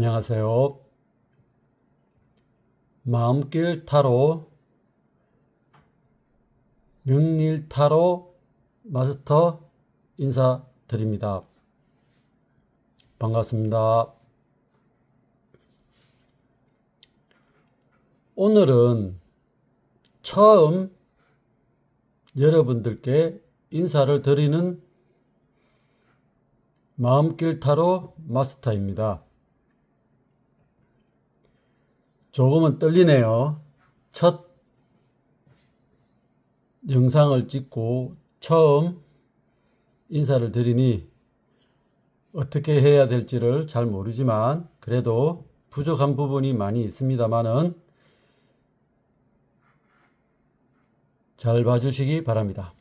안녕하세요. 마음길 타로 명일 타로 마스터 인사드립니다. 반갑습니다. 오늘은 처음 여러분들께 인사를 드리는 마음길 타로 마스터입니다. 조금은 떨리네요. 첫 영상을 찍고 처음 인사를 드리니 어떻게 해야 될지를 잘 모르지만 그래도 부족한 부분이 많이 있습니다만은 잘 봐주시기 바랍니다.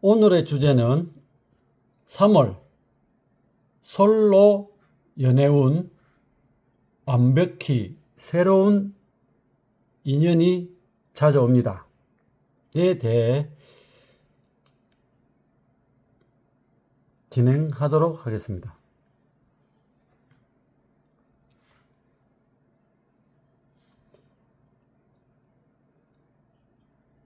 오늘의 주제는 3월 솔로 연애운 완벽히 새로운 인연이 찾아옵니다. 에 대해 진행하도록 하겠습니다.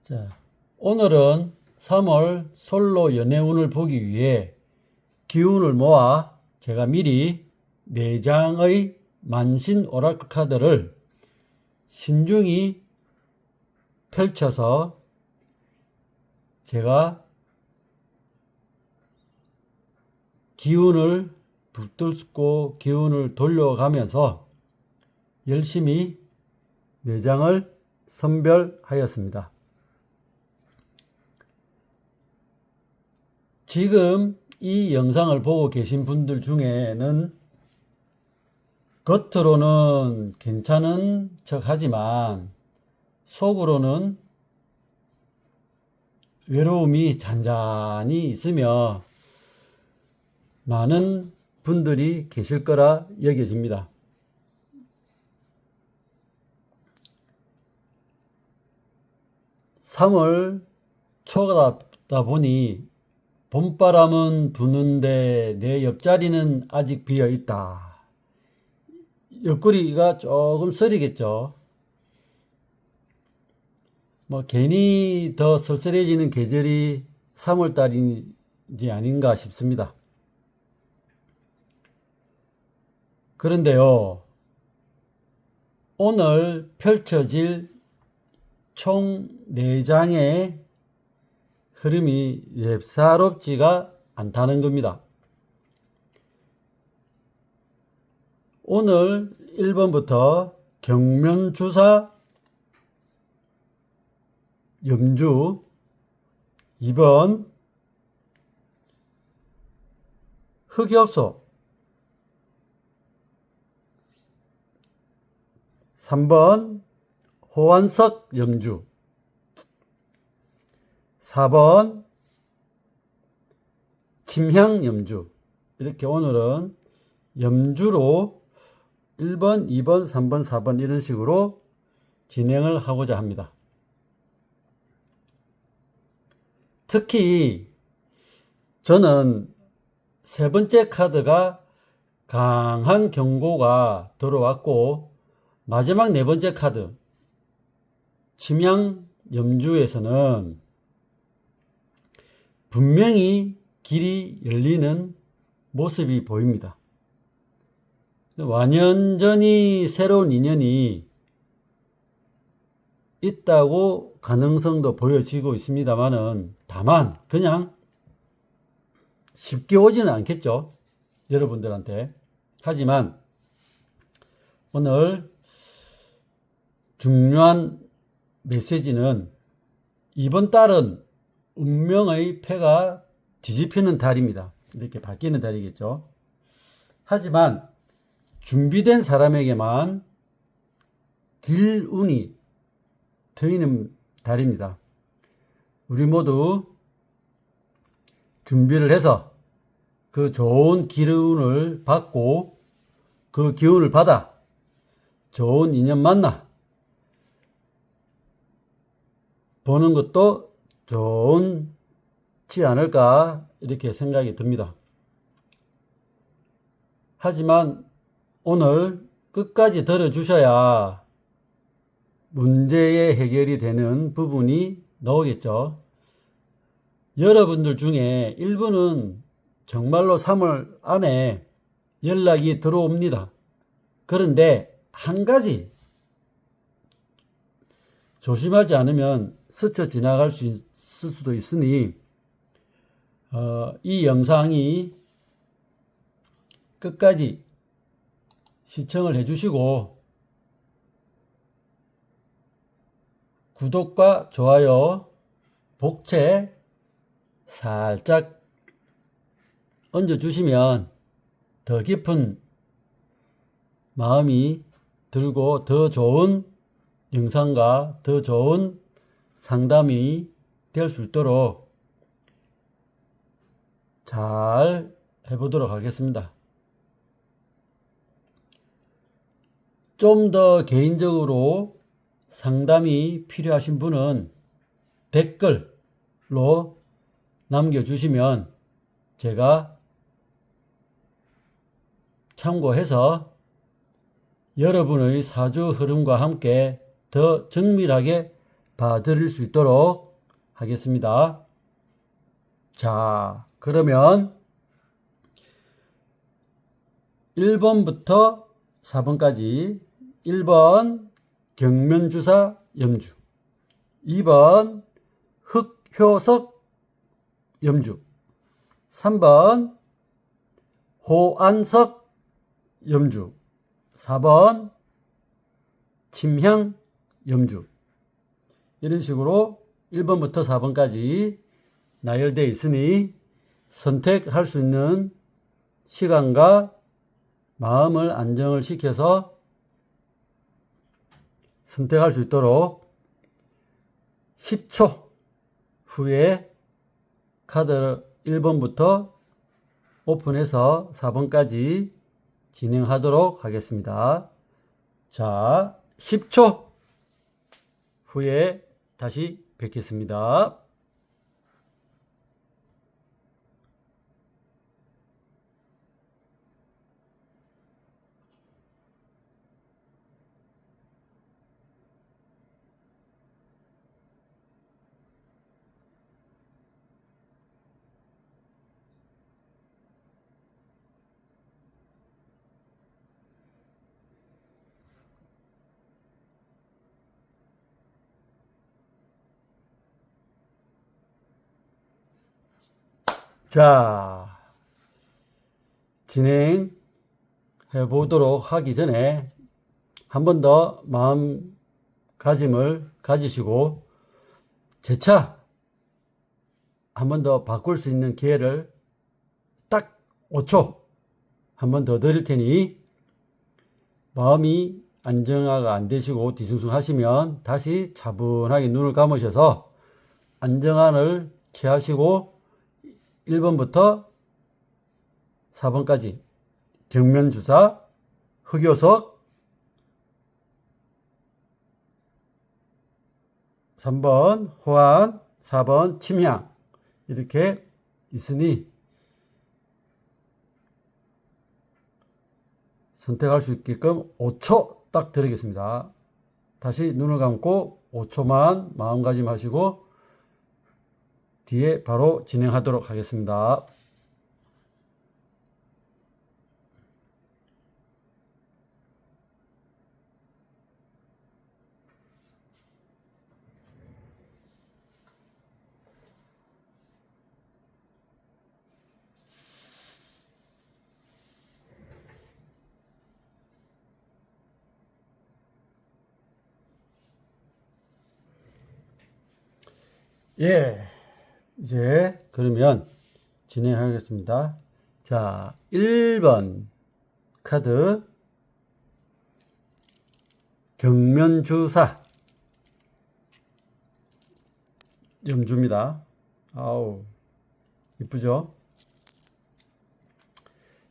자, 오늘은 3월 솔로 연애운을 보기 위해 기운을 모아 제가 미리 4장의 만신 오라클 카드를 신중히 펼쳐서 제가 기운을 붙들고 기운을 돌려가면서 열심히 4장을 선별하였습니다. 지금 이 영상을 보고 계신 분들 중에는 겉으로는 괜찮은 척 하지만 속으로는 외로움이 잔잔히 있으며 많은 분들이 계실 거라 여겨집니다. (3월) 초가다 보니 봄바람은 부는데 내 옆자리는 아직 비어 있다. 옆구리가 조금 쓰리겠죠. 괜히 더 쓸쓸해지는 계절이 3월달인지 아닌가 싶습니다. 그런데요, 오늘 펼쳐질 총 4장의 흐름이 예사롭지가 않다는 겁니다. 오늘 1번부터 경면주사 염주, 2번 흑역소, 3번 호환석 염주, 4번 침향 염주. 이렇게 오늘은 염주로 1번, 2번, 3번, 4번 이런 식으로 진행을 하고자 합니다. 특히 저는 3번째 카드가 강한 경고가 들어왔고 마지막 4번째 카드 침향 염주에서는 분명히 길이 열리는 모습이 보입니다. 완연전히 새로운 인연이 있다고 가능성도 보여지고 있습니다만은 다만 그냥 쉽게 오지는 않겠죠, 여러분들한테. 하지만 오늘 중요한 메시지는 이번 달은 운명의 패가 뒤집히는 달입니다. 이렇게 바뀌는 달이겠죠. 하지만 준비된 사람에게만 길운이 트이는 달입니다. 우리 모두 준비를 해서 그 좋은 기운을 받고 그 기운을 받아 좋은 인연 만나 보는 것도 좋지 않을까 이렇게 생각이 듭니다. 하지만 오늘 끝까지 들어주셔야 문제의 해결이 되는 부분이 나오겠죠. 여러분들 중에 일부는 정말로 3월 안에 연락이 들어옵니다. 그런데 한 가지 조심하지 않으면 스쳐 지나갈 수 있을 수도 있으니 이 영상이 끝까지 시청을 해주시고 구독과 좋아요, 복채 살짝 얹어주시면 더 깊은 마음이 들고 더 좋은 영상과 더 좋은 상담이 될 수 있도록 잘 해보도록 하겠습니다. 좀 더 개인적으로 상담이 필요하신 분은 댓글로 남겨주시면 제가 참고해서 여러분의 사주 흐름과 함께 더 정밀하게 봐드릴 수 있도록 하겠습니다. 자, 그러면 1번부터 4번까지 1번 경면주사 염주, 2번 흑효석 염주, 3번 호안석 염주, 4번 침향 염주. 이런 식으로 1번부터 4번까지 나열되어 있으니 선택할 수 있는 시간과 마음을 안정을 시켜서 선택할 수 있도록 10초 후에 카드 1번부터 오픈해서 4번까지 진행하도록 하겠습니다. 자, 10초 후에 다시 뵙겠습니다. 자, 진행해 보도록 하기 전에 한 번 더 마음가짐을 가지시고 재차 한 번 더 바꿀 수 있는 기회를 딱 5초 한 번 더 드릴 테니 마음이 안정화가 안 되시고 뒤숭숭 하시면 다시 차분하게 눈을 감으셔서 안정환을 취하시고 1번부터 4번까지 경면주사, 흑요석, 3번 호안, 4번 침향 이렇게 있으니 선택할 수 있게끔 5초 딱 드리겠습니다. 다시 눈을 감고 5초만 마음가짐 하시고 뒤에 바로 진행하도록 하겠습니다. 예, 이제 그러면 진행하겠습니다. 자, 1번 카드 경면주사 염주입니다. 아우 이쁘죠?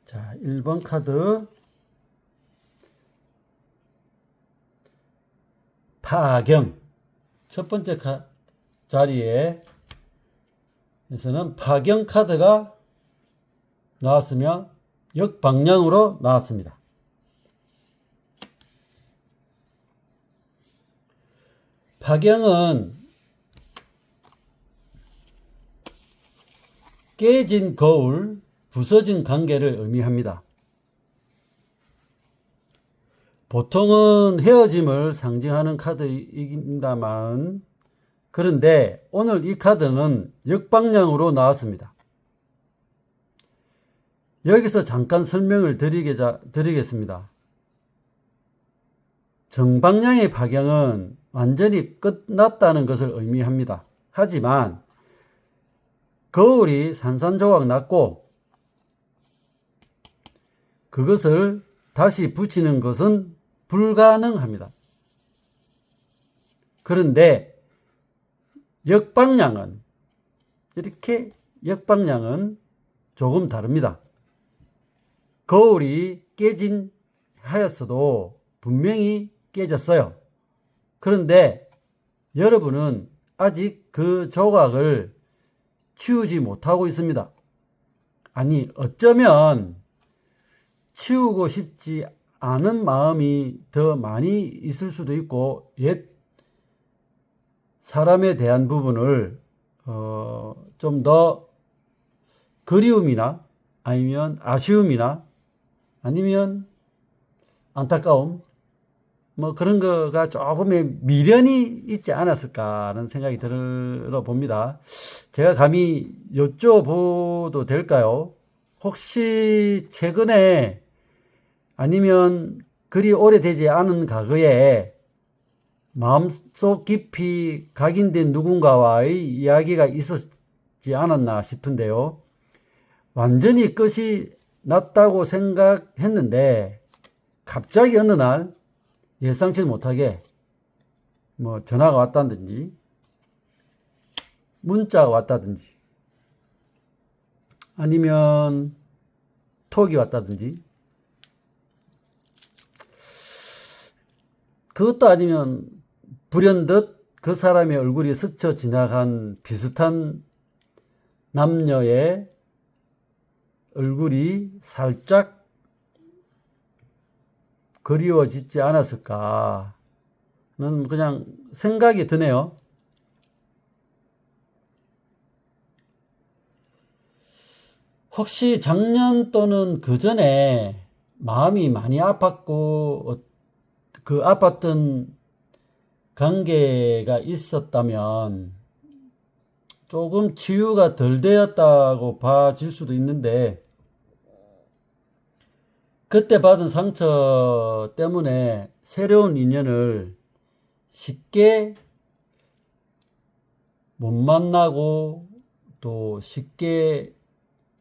자, 1번 카드 파경. 첫 번째 자리에 에서는 파경 카드가 나왔으면 역방향으로 나왔습니다. 파경은 깨진 거울, 부서진 관계를 의미합니다. 보통은 헤어짐을 상징하는 카드입니다만, 그런데 오늘 이 카드는 역방향으로 나왔습니다. 여기서 잠깐 설명을 드리겠습니다. 정방향의 파경은 완전히 끝났다는 것을 의미합니다. 하지만 거울이 산산조각 났고 그것을 다시 붙이는 것은 불가능합니다. 그런데 역방향은 조금 다릅니다. 거울이 깨진 하였어도 분명히 깨졌어요. 그런데 여러분은 아직 그 조각을 치우지 못하고 있습니다. 아니, 어쩌면 치우고 싶지 않은 마음이 더 많이 있을 수도 있고, 옛 사람에 대한 부분을 좀 더 그리움이나 아니면 아쉬움이나 아니면 안타까움, 뭐 그런 거가 조금의 미련이 있지 않았을까 하는 생각이 들어봅니다. 제가 감히 여쭤봐도 될까요? 혹시 최근에 아니면 그리 오래되지 않은 과거에 마음속 깊이 각인된 누군가와의 이야기가 있었지 않았나 싶은데요. 완전히 끝이 났다고 생각했는데 갑자기 어느 날 예상치 못하게 뭐 전화가 왔다든지 문자가 왔다든지 아니면 톡이 왔다든지 그것도 아니면 불현듯 그 사람의 얼굴이 스쳐 지나간 비슷한 남녀의 얼굴이 살짝 그리워지지 않았을까는 그냥 생각이 드네요. 혹시 작년 또는 그 전에 마음이 많이 아팠고 그 아팠던 관계가 있었다면 조금 치유가 덜 되었다고 봐질 수도 있는데 그때 받은 상처 때문에 새로운 인연을 쉽게 못 만나고 또 쉽게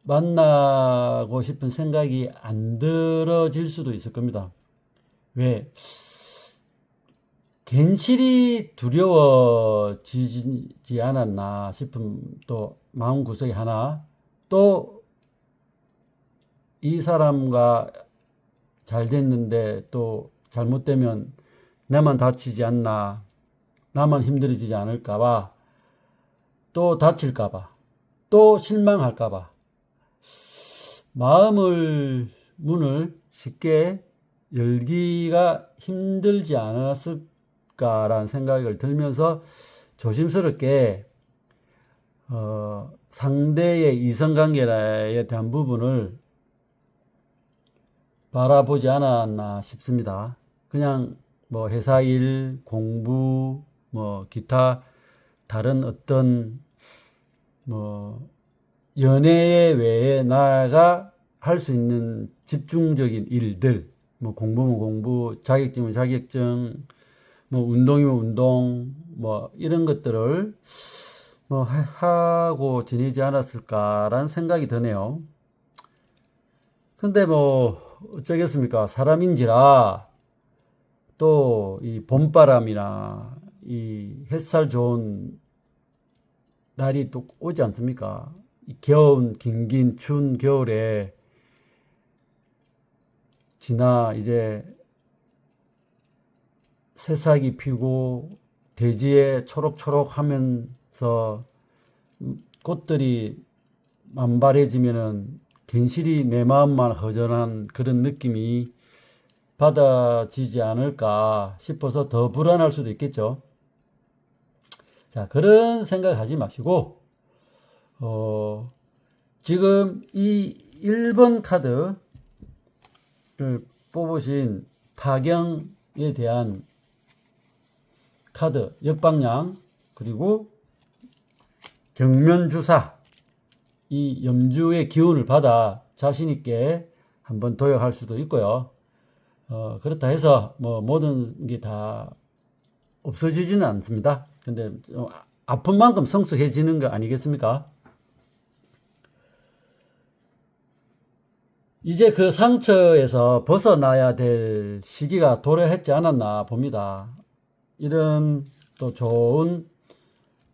만나고 싶은 생각이 안 들어질 수도 있을 겁니다. 왜? 괜시리 두려워지지 않았나 싶은 또 마음구석이 하나, 또 이 사람과 잘 됐는데 또 잘못되면 나만 다치지 않나, 나만 힘들어지지 않을까봐, 또 다칠까봐, 또 실망할까봐 문을 쉽게 열기가 힘들지 않았을까라는 생각을 들면서 조심스럽게 상대의 이성관계에 대한 부분을 바라보지 않았나 싶습니다. 그냥 뭐 회사 일, 공부, 뭐 기타 다른 어떤 뭐 연애 외에 나가 할 수 있는 집중적인 일들, 뭐 공부면 공부, 자격증이면 자격증, 뭐 운동이면 운동, 뭐 이런 것들을 뭐 하고 지내지 않았을까라는 생각이 드네요. 근데 뭐 어쩌겠습니까? 사람인지라 또 이 봄바람이나 이 햇살 좋은 날이 또 오지 않습니까? 이 긴긴 추운 겨울에 지나 이제 새싹이 피고 대지에 초록초록 하면서 꽃들이 만발해지면은 괜시리 내 마음만 허전한 그런 느낌이 받아지지 않을까 싶어서 더 불안할 수도 있겠죠. 자, 그런 생각하지 마시고 지금 이 1번 카드를 뽑으신 타경에 대한 카드 역방향, 그리고 경면주사, 이 염주의 기운을 받아 자신있게 한번 도약할 수도 있고요. 그렇다 해서 뭐 모든 게 다 없어지지는 않습니다. 근데 아픈 만큼 성숙해지는 거 아니겠습니까? 이제 그 상처에서 벗어나야 될 시기가 도래했지 않았나 봅니다. 이런 또 좋은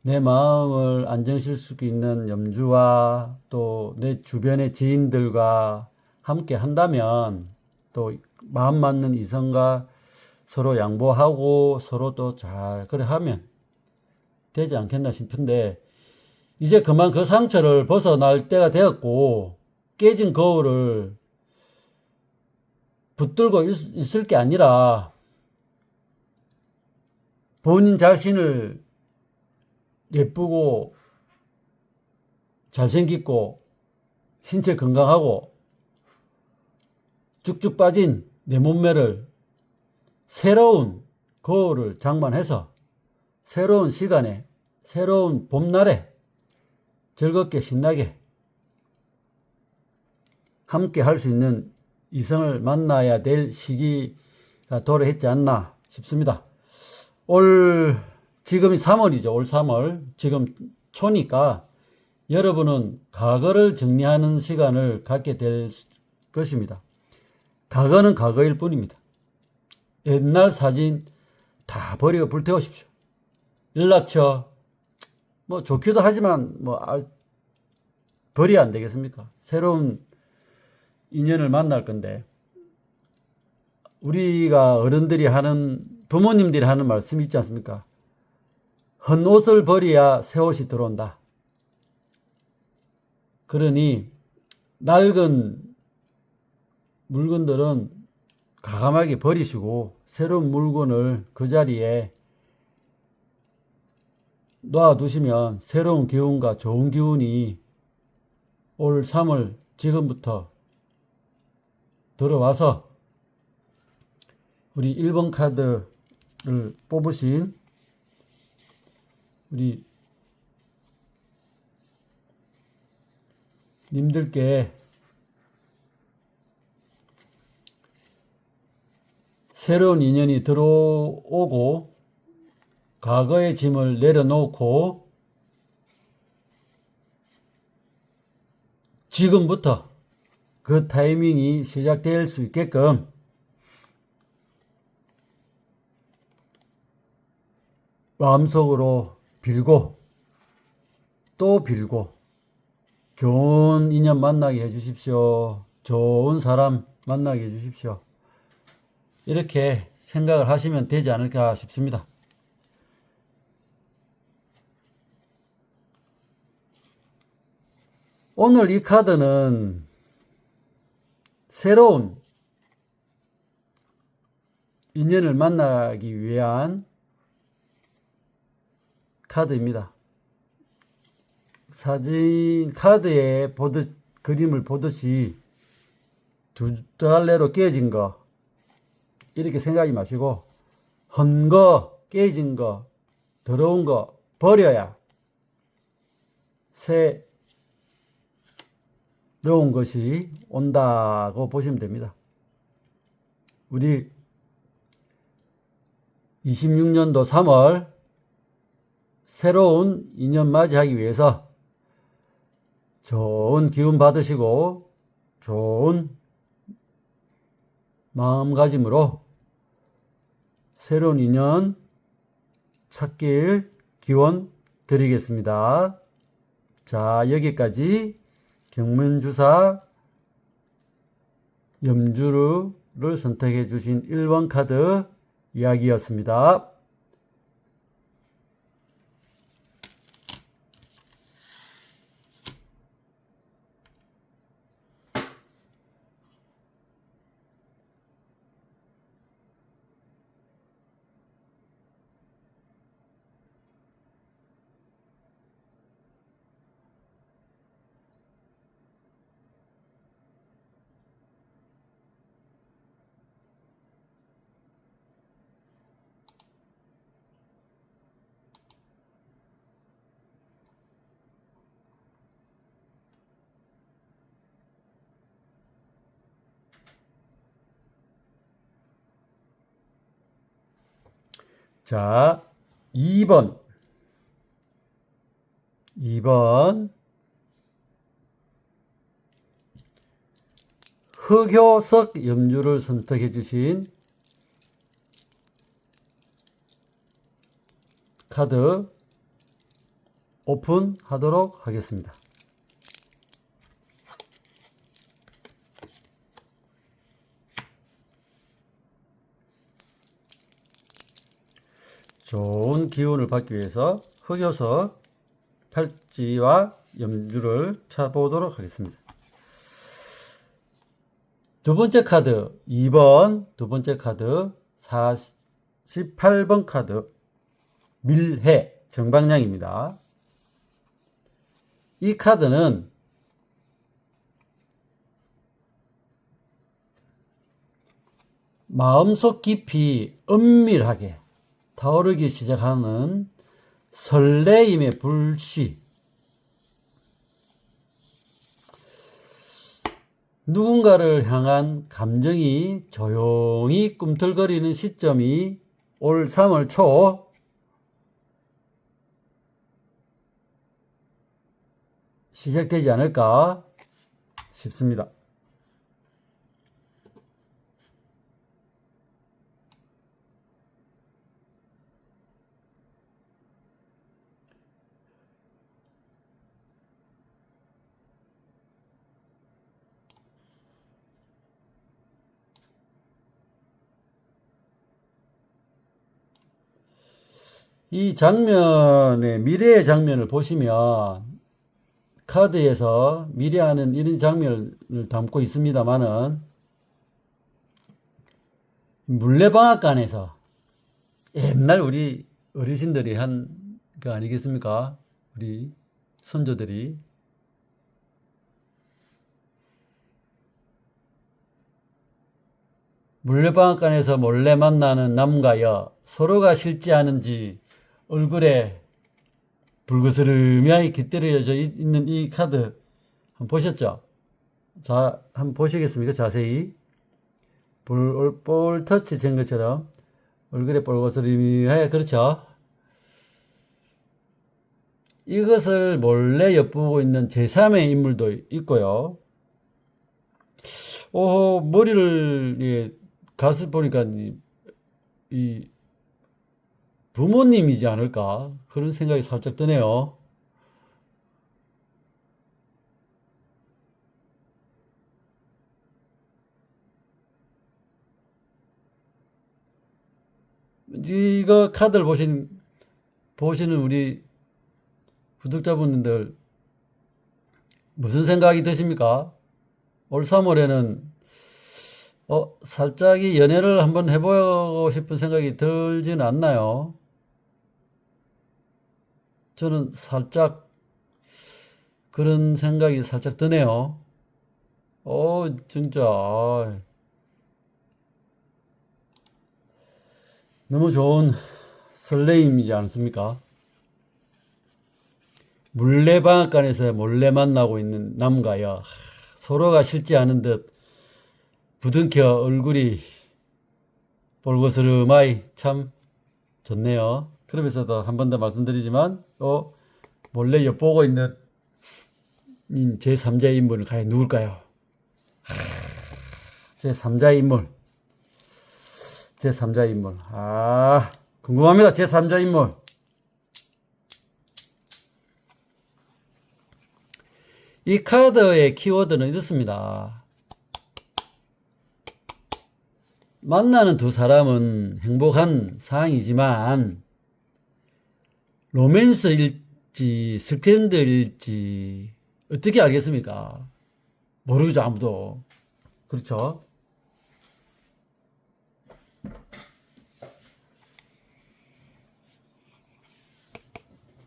내 마음을 안정시킬 수 있는 염주와 또 내 주변의 지인들과 함께 한다면, 또 마음 맞는 이성과 서로 양보하고 서로 또 잘 그래 하면 되지 않겠나 싶은데, 이제 그만 그 상처를 벗어날 때가 되었고, 깨진 거울을 붙들고 있을 게 아니라 본인 자신을 예쁘고 잘생기고 신체 건강하고 쭉쭉 빠진 내 몸매를 새로운 거울을 장만해서 새로운 시간에 새로운 봄날에 즐겁게 신나게 함께 할 수 있는 이성을 만나야 될 시기가 도래했지 않나 싶습니다. 지금이 3월이죠. 올 3월. 지금 초니까 여러분은 과거를 정리하는 시간을 갖게 될 것입니다. 과거는 과거일 뿐입니다. 옛날 사진 다 버리고 불태우십시오. 연락처 뭐 좋기도 하지만 버려야 안 되겠습니까? 새로운 인연을 만날 건데, 우리가 어른들이 하는, 부모님들이 하는 말씀이 있지 않습니까? 헌 옷을 버려야 새 옷이 들어온다. 그러니 낡은 물건들은 과감하게 버리시고 새로운 물건을 그 자리에 놔두시면 새로운 기운과 좋은 기운이 올 3월 지금부터 들어와서 우리 1번 카드를 뽑으신 우리 님들께 새로운 인연이 들어오고 과거의 짐을 내려놓고 지금부터 그 타이밍이 시작될 수 있게끔 마음속으로 빌고 또 빌고 좋은 인연 만나게 해주십시오. 좋은 사람 만나게 해주십시오. 이렇게 생각을 하시면 되지 않을까 싶습니다. 오늘 이 카드는 새로운 인연을 만나기 위한 카드입니다. 사진 카드에 그림을 보듯이 두 달래로 깨진 거 이렇게 생각하지 마시고, 헌 거, 깨진 거, 더러운 거 버려야 새로운 것이 온다고 보시면 됩니다. 우리 26년도 3월 새로운 인연 맞이하기 위해서 좋은 기운 받으시고 좋은 마음가짐으로 새로운 인연 찾길 기원 드리겠습니다. 자, 여기까지 경문주사 염주를 선택해 주신 1번 카드 이야기였습니다. 자, 2번. 2번. 흑요석 염주를 선택해 주신 카드 오픈하도록 하겠습니다. 좋은 기운을 받기 위해서 흑요석 팔찌와 염주를 쳐보도록 하겠습니다. 두 번째 카드 2번, 두 번째 카드 48번 카드 밀해 정방향입니다. 이 카드는 마음속 깊이 은밀하게 타오르기 시작하는 설레임의 불씨, 누군가를 향한 감정이 조용히 꿈틀거리는 시점이 올 3월 초 시작되지 않을까 싶습니다. 이 장면의 미래의 장면을 보시면 카드에서 미래하는 이런 장면을 담고 있습니다만은 물레방앗간에서 옛날 우리 어르신들이 한 거 아니겠습니까? 우리 선조들이 물레방앗간에서 몰래 만나는 남과 여, 서로가 싫지 않은지 얼굴에 불그스름하게 깃들여져 있는 이 카드 한번 보셨죠? 자, 한번 보시겠습니까? 자세히. 볼 터치 된 것처럼 얼굴에 볼거스름하게, 그렇죠? 이것을 몰래 엿보고 있는 제3의 인물도 있고요. 머리를, 예, 가슴 보니까 이 부모님이지 않을까? 그런 생각이 살짝 드네요. 이거 카드를 보시는 우리 구독자분들 무슨 생각이 드십니까? 올 3월에는 살짝이 연애를 한번 해보고 싶은 생각이 들지는 않나요? 저는 살짝 그런 생각이 살짝 드네요. 진짜 너무 좋은 설레임이지 않습니까? 물레방앗간에서 몰래 만나고 있는 남과 여, 서로가 싫지 않은 듯 부둥켜 얼굴이 볼거스름하이 참 좋네요. 그러면서도 한 번 더 말씀드리지만 몰래 엿보고 있는 제3자의 인물은 과연 누굴까요? 제3자의 인물. 제3자의 인물. 궁금합니다. 제3자 인물. 이 카드의 키워드는 이렇습니다. 만나는 두 사람은 행복한 상황이지만 로맨스일지 스캔들일지 어떻게 알겠습니까? 모르죠, 아무도. 그렇죠?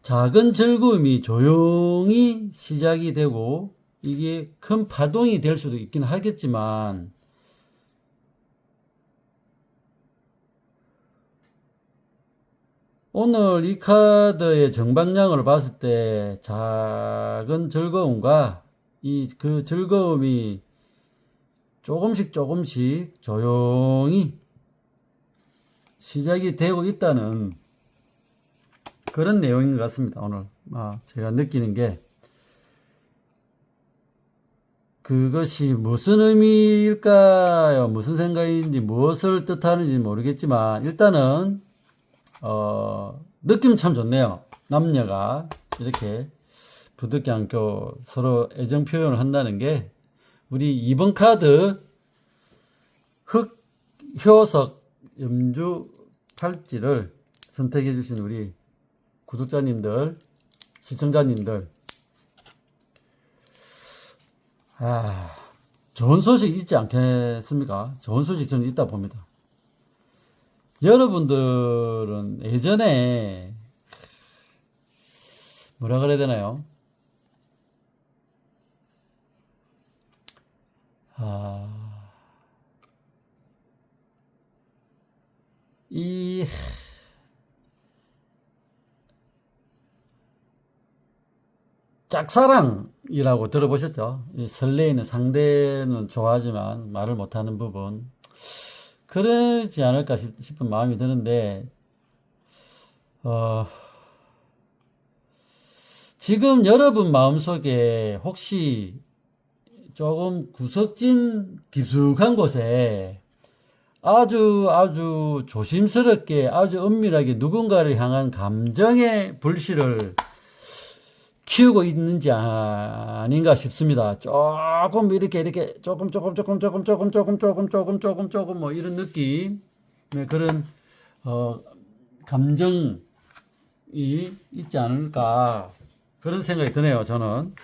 작은 즐거움이 조용히 시작이 되고 이게 큰 파동이 될 수도 있긴 하겠지만 오늘 이 카드의 정방향을 봤을 때 작은 즐거움과 그 즐거움이 조금씩 조금씩 조용히 시작이 되고 있다는 그런 내용인 것 같습니다. 오늘 제가 느끼는 게 그것이 무슨 의미일까요? 무슨 생각인지 무엇을 뜻하는지 모르겠지만 일단은 느낌 참 좋네요. 남녀가 이렇게 부득이 않고 서로 애정 표현을 한다는 게 우리 2번 카드 흑효석 염주 팔찌를 선택해 주신 우리 구독자님들, 시청자님들, 좋은 소식 있지 않겠습니까? 좋은 소식 저는 있다 봅니다. 여러분들은 예전에 뭐라 그래야 되나요? 이 짝사랑이라고 들어보셨죠? 이 설레이는 상대는 좋아하지만 말을 못하는 부분. 그러지 않을까 싶은 마음이 드는데, 지금 여러분 마음속에 혹시 조금 구석진 깊숙한 곳에 아주 조심스럽게 아주 은밀하게 누군가를 향한 감정의 불씨를 키우고 있는지 아닌가 싶습니다. 조금 이렇게 조금 뭐 이런 느낌, 네, 그런 감정이 있지 않을까 그런 생각이 드네요. 저는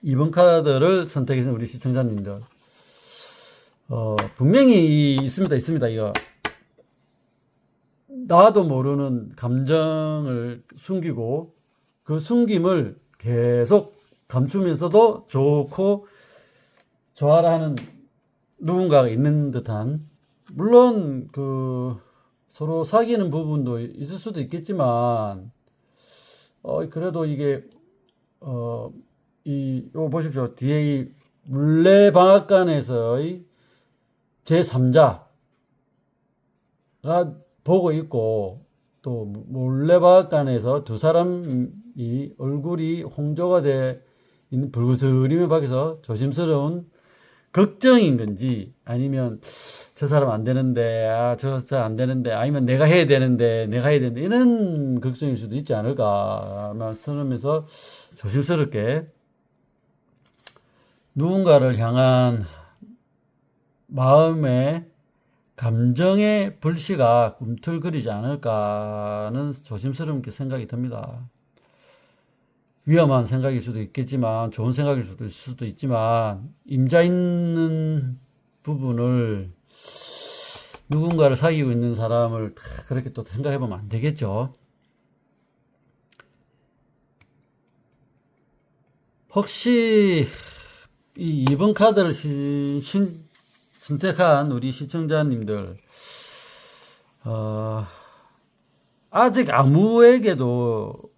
2번 카드를 선택해서 우리 시청자님들 분명히 있습니다. 이거 나도 모르는 감정을 숨기고 그 숨김을 계속 감추면서도 좋고 좋아라 하는 누군가가 있는 듯한, 물론 서로 사귀는 부분도 있을 수도 있겠지만 그래도 이게 이거 보십시오. 뒤에 이 물레방앗간에서의 제3자가 보고 있고 또 물레방앗간에서 두 사람이 얼굴이 홍조가 돼 있는 불그스림의 밖에서 조심스러운 걱정인 건지, 아니면 저 사람 안 되는데 저 안 되는데, 아니면 내가 해야 되는데 이런 걱정일 수도 있지 않을까 말씀하면서 조심스럽게 누군가를 향한 마음의 감정의 불씨가 꿈틀거리지 않을까는 조심스럽게 생각이 듭니다. 위험한 생각일 수도 있겠지만 좋은 생각일 수도 있지만 임자 있는 부분을 누군가를 사귀고 있는 사람을 그렇게 또 생각해 보면 안 되겠죠. 혹시 이 2번 카드를 선택한 우리 시청자님들, 아직 아무에게도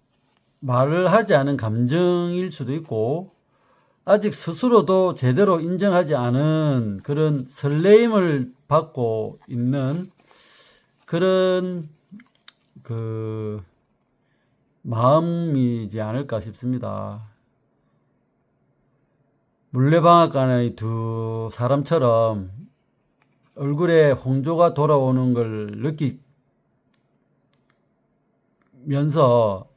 말을 하지 않은 감정일 수도 있고, 아직 스스로도 제대로 인정하지 않은 그런 설레임을 받고 있는 그런 마음이지 않을까 싶습니다. 물레방앗간의 두 사람처럼 얼굴에 홍조가 돌아오는 걸 느끼면서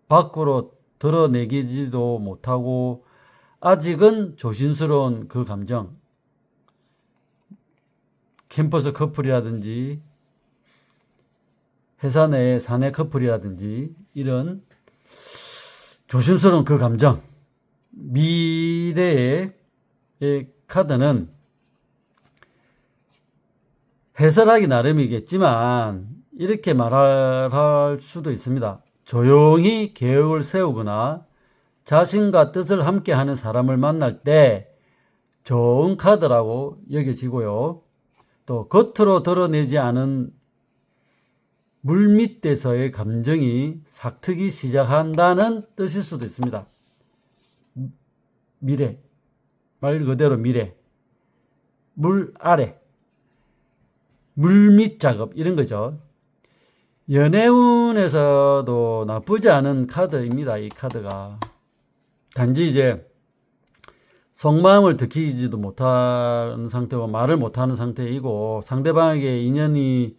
밖으로 드러내기지도 못하고 아직은 조심스러운 그 감정, 캠퍼스 커플이라든지 회사 내 사내 커플이라든지 이런 조심스러운 그 감정, 미래의 카드는 해설하기 나름이겠지만 이렇게 말할 수도 있습니다. 조용히 계획을 세우거나 자신과 뜻을 함께하는 사람을 만날 때 좋은 카드라고 여겨지고요. 또 겉으로 드러내지 않은 물밑에서의 감정이 삭트기 시작한다는 뜻일 수도 있습니다. 미래, 말 그대로 미래, 물 아래, 물밑 작업 이런 거죠. 연애운에서도 나쁘지 않은 카드입니다. 이 카드가. 단지 이제 속마음을 들키지도 못하는 상태고 말을 못하는 상태이고 상대방에게 인연이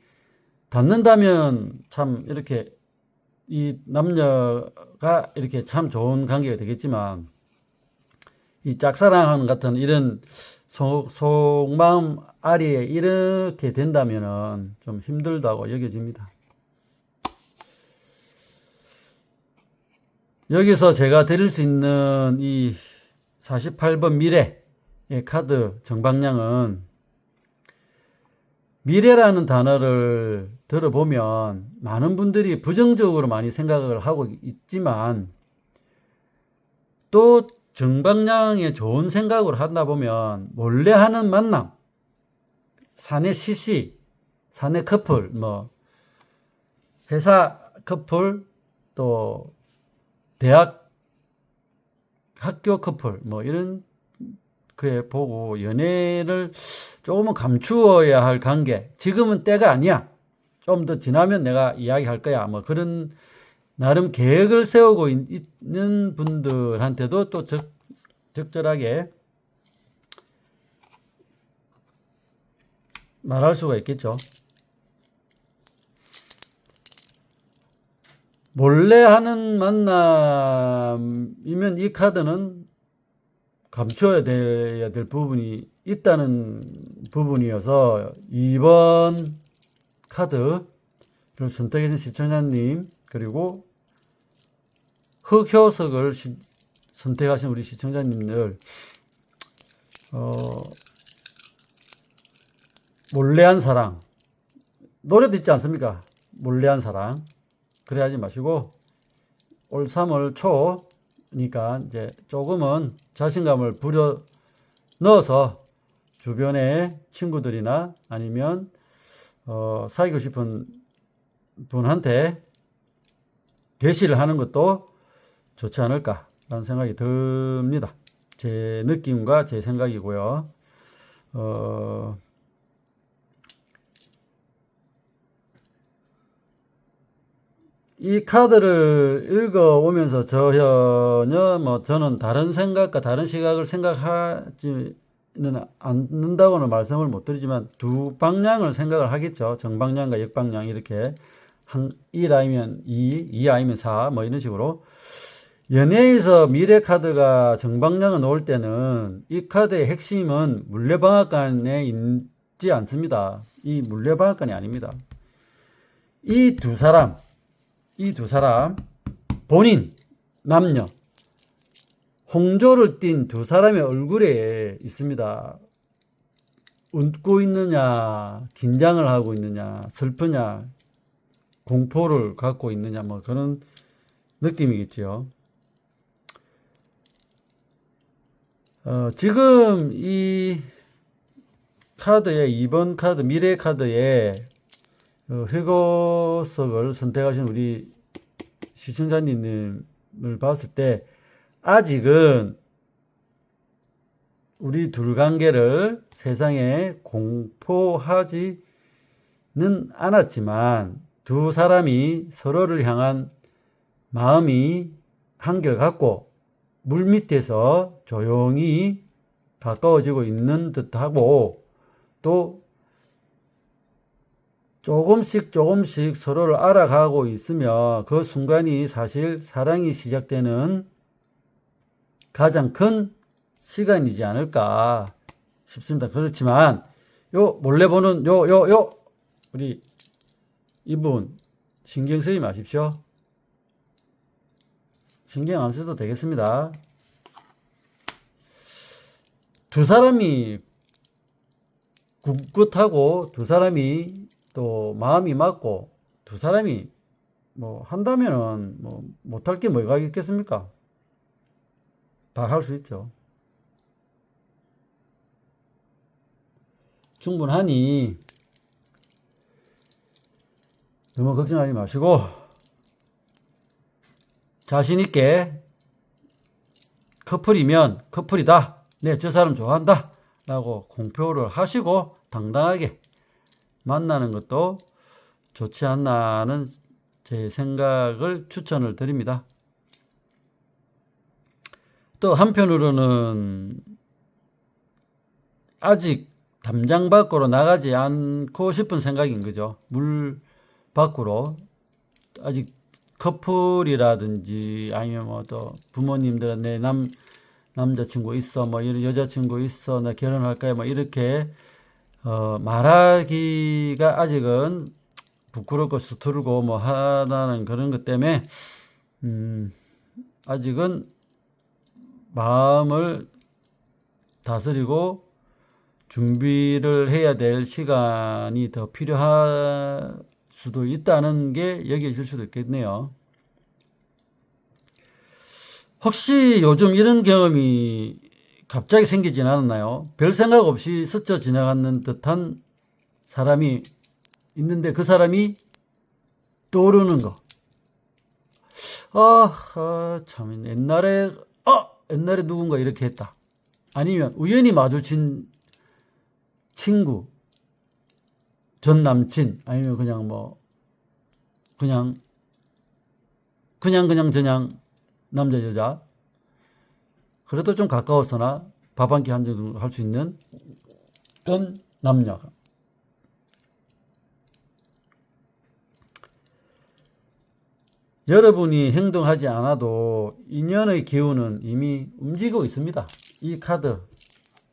닿는다면 참 이렇게 이 남녀가 이렇게 참 좋은 관계가 되겠지만 이 짝사랑 같은 이런 속마음 아리에 이렇게 된다면은 좀 힘들다고 여겨집니다. 여기서 제가 드릴 수 있는 이 48번 미래의 카드 정방향은 미래라는 단어를 들어보면 많은 분들이 부정적으로 많이 생각을 하고 있지만 또 정방향에 좋은 생각을 하다 보면 몰래 하는 만남, 사내 시시, 사내 커플, 뭐 회사 커플, 또 대학 학교 커플 뭐 이런 그에 보고 연애를 조금은 감추어야 할 관계, 지금은 때가 아니야, 좀 더 지나면 내가 이야기할 거야, 뭐 그런 나름 계획을 세우고 있는 분들한테도 또 적절하게 말할 수가 있겠죠. 몰래 하는 만남이면 이 카드는 감춰야 될 부분이 있다는 부분이어서 2번 카드를 선택해주신 시청자님, 그리고 흑효석을 선택하신 우리 시청자님들, 몰래한 사랑, 노래도 있지 않습니까? 몰래한 사랑. 그래 하지 마시고 올 3월 초니까 이제 조금은 자신감을 부려 넣어서 주변의 친구들이나 아니면 사귀고 싶은 분한테 대시를 하는 것도 좋지 않을까라는 생각이 듭니다. 제 느낌과 제 생각이고요. 이 카드를 읽어오면서 전혀 저는 다른 생각과 다른 시각을 생각하지는 않는다고는 말씀을 못 드리지만 두 방향을 생각을 하겠죠. 정방향과 역방향 이렇게 1 아니면 2 아니면 4 뭐 이런 식으로. 연애에서 미래 카드가 정방향을 놓을 때는 이 카드의 핵심은 물레방앗간에 있지 않습니다. 이 물레방앗간이 아닙니다. 이 두 사람 본인 남녀 홍조를 띤 두 사람의 얼굴에 있습니다. 웃고 있느냐, 긴장을 하고 있느냐, 슬프냐, 공포를 갖고 있느냐, 뭐 그런 느낌이겠지요. 지금 이 카드의 2번 카드 미래 카드에 회고석을 선택하신 우리 시청자님을 봤을 때 아직은 우리 둘 관계를 세상에 공포하지는 않았지만 두 사람이 서로를 향한 마음이 한결같고 물밑에서 조용히 가까워지고 있는 듯하고 또 조금씩 서로를 알아가고 있으며 그 순간이 사실 사랑이 시작되는 가장 큰 시간이지 않을까 싶습니다. 그렇지만 요 몰래 보는 우리 이분 신경 쓰지 마십시오. 신경 안 써도 되겠습니다. 두 사람이 꿋꿋하고 두 사람이 또 마음이 맞고 두 사람이 뭐 한다면은 뭐 못할 게 뭐가 있겠습니까? 다 할 수 있죠. 충분하니 너무 걱정하지 마시고 자신 있게 커플이면 커플이다, 네, 저 사람 좋아한다 라고 공표를 하시고 당당하게 만나는 것도 좋지 않나 하는 제 생각을 추천을 드립니다. 또 한편으로는 아직 담장 밖으로 나가지 않고 싶은 생각인 거죠. 물 밖으로 아직 커플이라든지 아니면 뭐 또 부모님들은 내 남자친구 있어, 뭐 이런 여자친구 있어, 나 결혼할 거야, 뭐 이렇게 말하기가 아직은 부끄럽고 서투르고 뭐 하다는 그런 것 때문에 아직은 마음을 다스리고 준비를 해야 될 시간이 더 필요할 수도 있다는 게 여겨질 수도 있겠네요. 혹시 요즘 이런 경험이 갑자기 생기진 않았나요? 별 생각 없이 스쳐 지나가는 듯한 사람이 있는데 그 사람이 떠오르는 거. 참, 옛날에 누군가 이렇게 했다. 아니면 우연히 마주친 친구, 전 남친, 아니면 그냥 뭐, 그냥 저냥 남자, 여자. 그래도 좀 가까웠으나 밥 한 끼 한 정도 할 수 있는 어떤 남녀. 여러분이 행동하지 않아도 인연의 기운은 이미 움직이고 있습니다. 이 카드,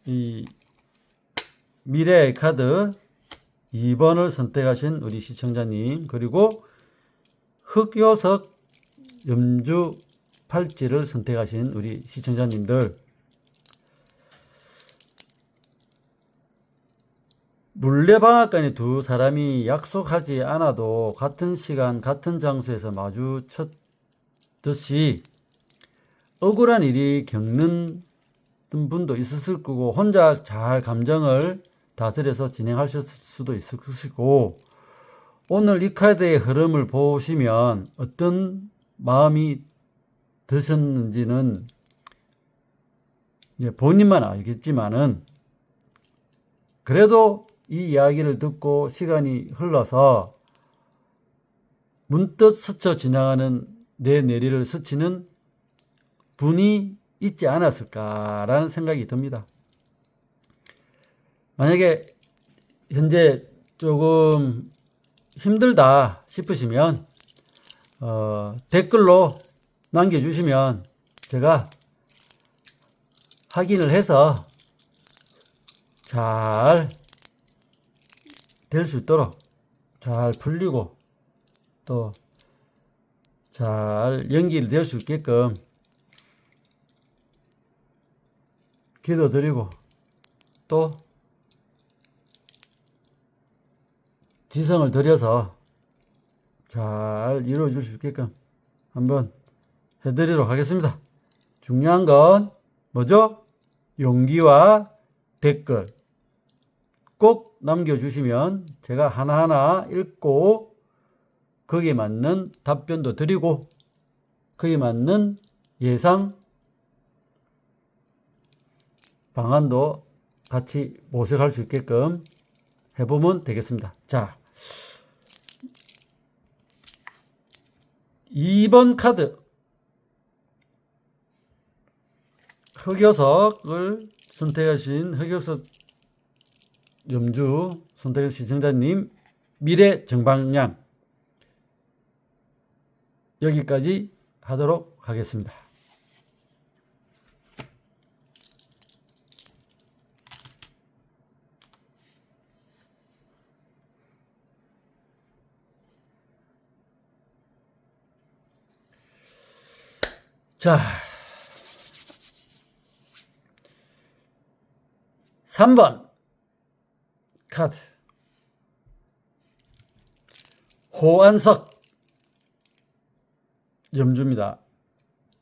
이 미래의 카드 2번을 선택하신 우리 시청자님, 그리고 흑요석 염주 팔찌를 선택하신 우리 시청자님들, 물레방앗간에 두 사람이 약속하지 않아도 같은 시간 같은 장소에서 마주쳤듯이 억울한 일이 겪는 분도 있었을 거고, 혼자 잘 감정을 다스려서 진행하실 수도 있을 것이고, 오늘 이 카드의 흐름을 보시면 어떤 마음이 드셨는지는 이제 본인만 알겠지만은, 그래도 이 이야기를 듣고 시간이 흘러서 문득 스쳐 지나가는 내 내리를 스치는 분이 있지 않았을까라는 생각이 듭니다. 만약에 현재 조금 힘들다 싶으시면 댓글로 남겨주시면 제가 확인을 해서 잘 될 수 있도록 잘 풀리고 또 잘 연결될 수 있게끔 기도드리고 또 지성을 들여서 잘 이루어질 수 있게끔 한번 해드리도록 하겠습니다. 중요한 건 뭐죠? 용기와 댓글 꼭 남겨주시면 제가 하나하나 읽고 거기에 맞는 답변도 드리고 거기에 맞는 예상 방안도 같이 모색할 수 있게끔 해보면 되겠습니다. 자, 2번 카드 흑요석을 선택하신 흑요석 염주 선택하신 시청자님, 미래 정방향 여기까지 하도록 하겠습니다. 자, 3번 카드 호안석 염주입니다.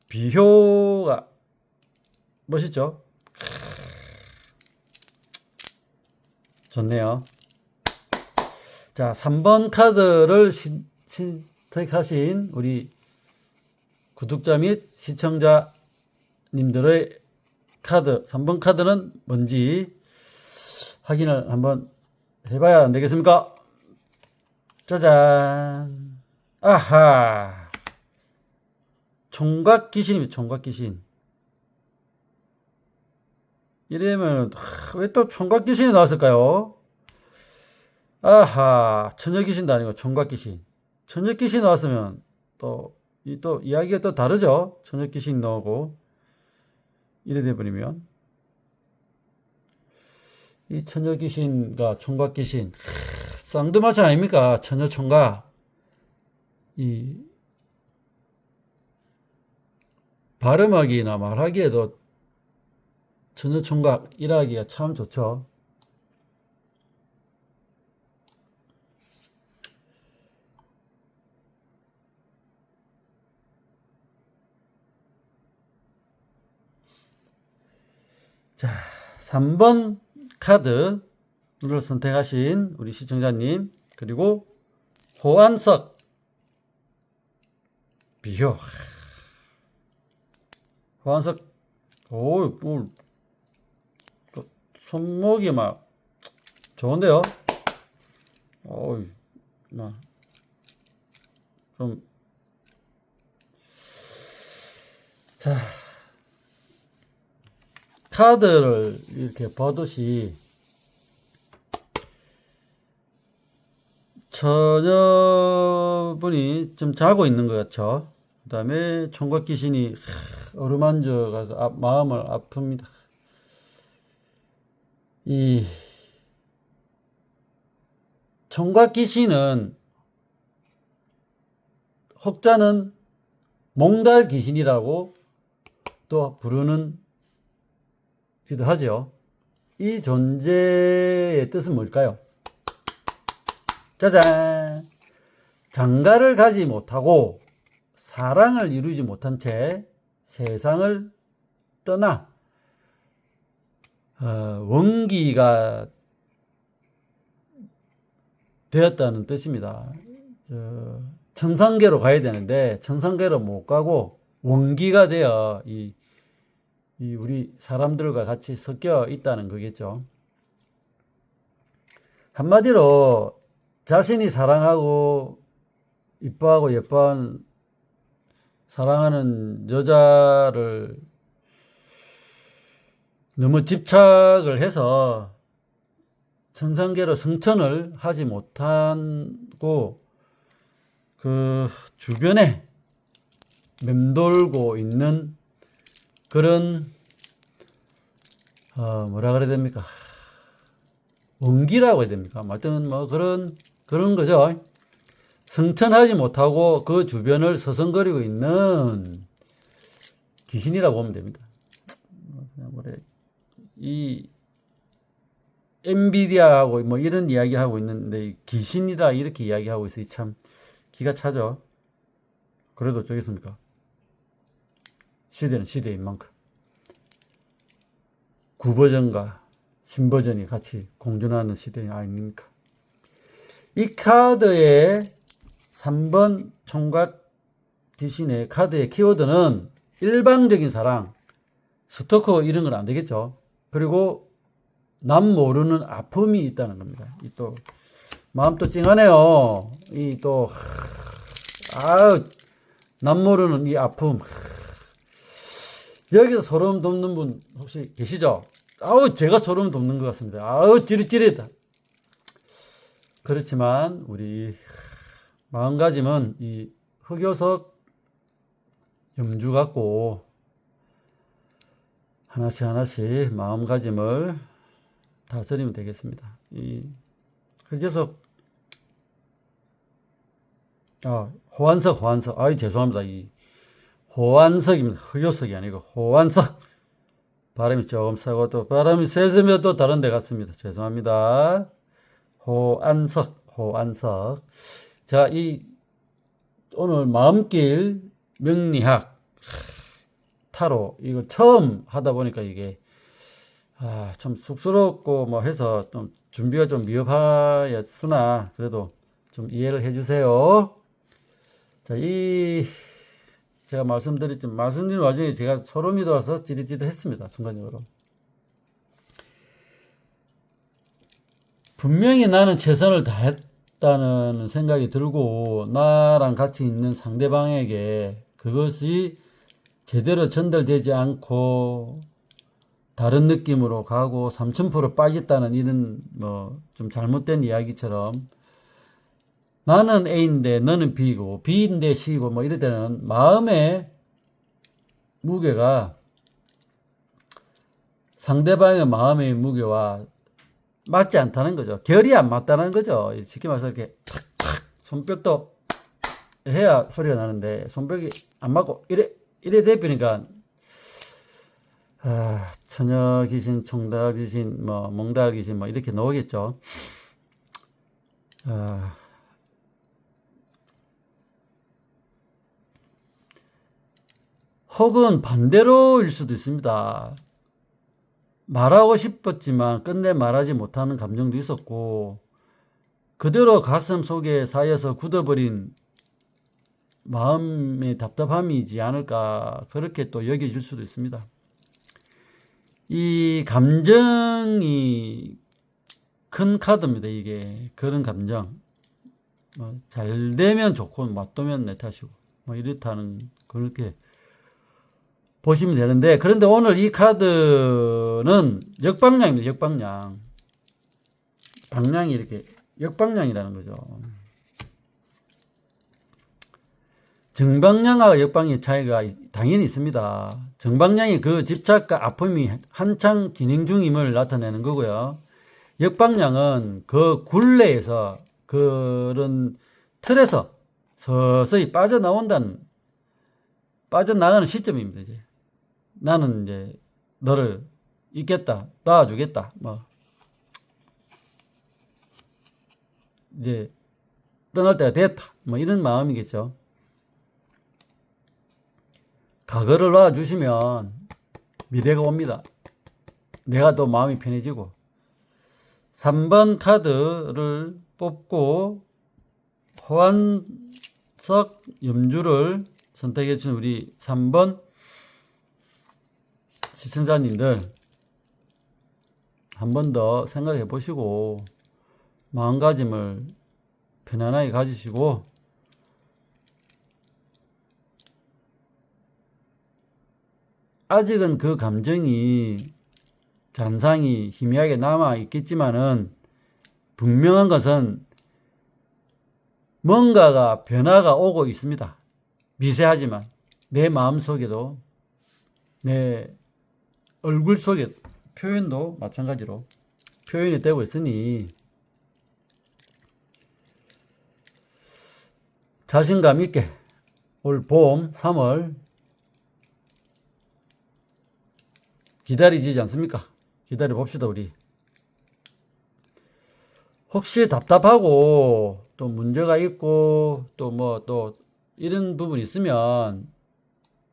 비효가 멋있죠? 좋네요. 자, 3번 카드를 선택하신 우리 구독자 및 시청자님들의 카드, 3번 카드는 뭔지 확인을 한번 해봐야 안 되겠습니까? 짜잔. 아하. 총각 귀신입니다. 총각 귀신. 이러면 왜 또 총각 귀신이 나왔을까요? 아하. 처녀 귀신도 아니고 총각 귀신. 처녀 귀신 나왔으면 또 이야기가 또 다르죠. 처녀 귀신 나오고 이래 돼버리면 이 처녀 귀신과 총각 귀신 쌍두마차 아닙니까? 처녀 총각. 이 발음하기나 말하기에도 처녀 총각 일하기가 참 좋죠. 자, 3번 카드를 선택하신 우리 시청자님, 그리고 호안석 비효. 호안석, 손목이 막 좋은데요? 막 좀, 자, 카드를 이렇게 보듯이 처녀분이 좀 자고 있는 것 같죠. 그 다음에 총각 귀신이 어루만져 가서 마음을 아픕니다. 이 총각 귀신은 혹자는 몽달 귀신이라고 또 부르는 기도 하죠. 이 존재의 뜻은 뭘까요? 짜잔! 장가를 가지 못하고 사랑을 이루지 못한 채 세상을 떠나 원기가 되었다는 뜻입니다. 천상계로 가야 되는데 천상계로 못 가고 원기가 되어 우리 사람들과 같이 섞여 있다는 거겠죠. 한마디로 자신이 사랑하고 이뻐하고 예뻐한 사랑하는 여자를 너무 집착을 해서 천상계로 승천을 하지 못하고 그 주변에 맴돌고 있는 그런 뭐라 그래야 됩니까? 원기라고 해야 됩니까? 하여튼 뭐 그런 거죠. 승천하지 못하고 그 주변을 서성거리고 있는 귀신이라고 보면 됩니다. 이 엔비디아하고 뭐 이런 이야기 하고 있는데 귀신이다 이렇게 이야기하고 있으니 참 기가 차죠. 그래도 어쩌겠습니까? 시대는 시대인 만큼 구버전과 신버전이 같이 공존하는 시대 아닙니까? 이 카드의 3번 총각 귀신의 카드의 키워드는 일방적인 사랑, 스토커 이런 건 안 되겠죠. 그리고 남 모르는 아픔이 있다는 겁니다. 이 또 마음 또 찡하네요. 이 또 남 모르는 이 아픔. 여기서 소름 돋는 분 혹시 계시죠? 제가 소름 돋는 것 같습니다. 찌릿찌릿. 그렇지만 우리 마음가짐은 이 흑요석 염주 갖고 하나씩 마음가짐을 다스리면 되겠습니다. 이 흑요석 호안석 죄송합니다. 이 호안석입니다. 흑요석이 아니고 호안석. 발음이 조금 세고 또 발음이 세서면 또 다른 데 갔습니다. 죄송합니다. 호안석. 자, 오늘 마음길 명리학 타로 이거 처음 하다 보니까 이게 좀 쑥스럽고 뭐 해서 좀 준비가 좀 미흡하였으나 그래도 좀 이해를 해주세요. 자, 제가 말씀드린 와중에 제가 소름이 돋아서 찌릿찌릿 했습니다. 순간적으로. 분명히 나는 최선을 있다는 생각이 들고 나랑 같이 있는 상대방에게 그것이 제대로 전달되지 않고 다른 느낌으로 가고 3000% 빠졌다는 이런 뭐 좀 잘못된 이야기처럼 나는 A인데 너는 B고 B인데 C고 뭐 이럴 때는 마음의 무게가 상대방의 마음의 무게와 맞지 않다는 거죠. 결이 안 맞다는 거죠. 쉽게 말해서 이렇게 탁탁 손뼉도 해야 소리가 나는데 손뼉이 안 맞고 이래 대비니까 처녀 귀신, 총각 귀신, 뭐 몽달 귀신 뭐 이렇게 나오겠죠. 혹은 반대로일 수도 있습니다. 말하고 싶었지만 끝내 말하지 못하는 감정도 있었고 그대로 가슴 속에 쌓여서 굳어버린 마음의 답답함이지 않을까 그렇게 또 여겨질 수도 있습니다. 이 감정이 큰 카드입니다. 이게 그런 감정 잘 되면 좋고 맞으면 내 탓이고 뭐 이렇다는 그렇게 보시면 되는데 그런데 오늘 이 카드는 역방향입니다. 역방향 방향이 이렇게 역방향이라는 거죠. 정방향과 역방향의 차이가 당연히 있습니다. 정방향이 그 집착과 아픔이 한창 진행 중임을 나타내는 거고요. 역방향은 그 굴레에서 그런 틀에서 서서히 빠져나가는 시점입니다. 이제 나는 이제 너를 잊겠다, 놔주겠다, 뭐 이제 떠날 때가 됐다, 뭐 이런 마음이겠죠. 과거를 놔주시면 미래가 옵니다. 내가 또 마음이 편해지고 3번 카드를 뽑고 호환석 염주를 선택해 주신 우리 3번 시청자님들 한 번 더 생각해 보시고 마음가짐을 편안하게 가지시고 아직은 그 감정이 잔상이 희미하게 남아 있겠지만은 분명한 것은 뭔가가 변화가 오고 있습니다. 미세하지만 내 마음 속에도 내 얼굴 속에 표현도 마찬가지로 표현이 되고 있으니 자신감 있게 올 봄 3월 기다리지 않습니까? 기다려 봅시다. 우리 혹시 답답하고 또 문제가 있고 또 뭐 또 이런 부분 있으면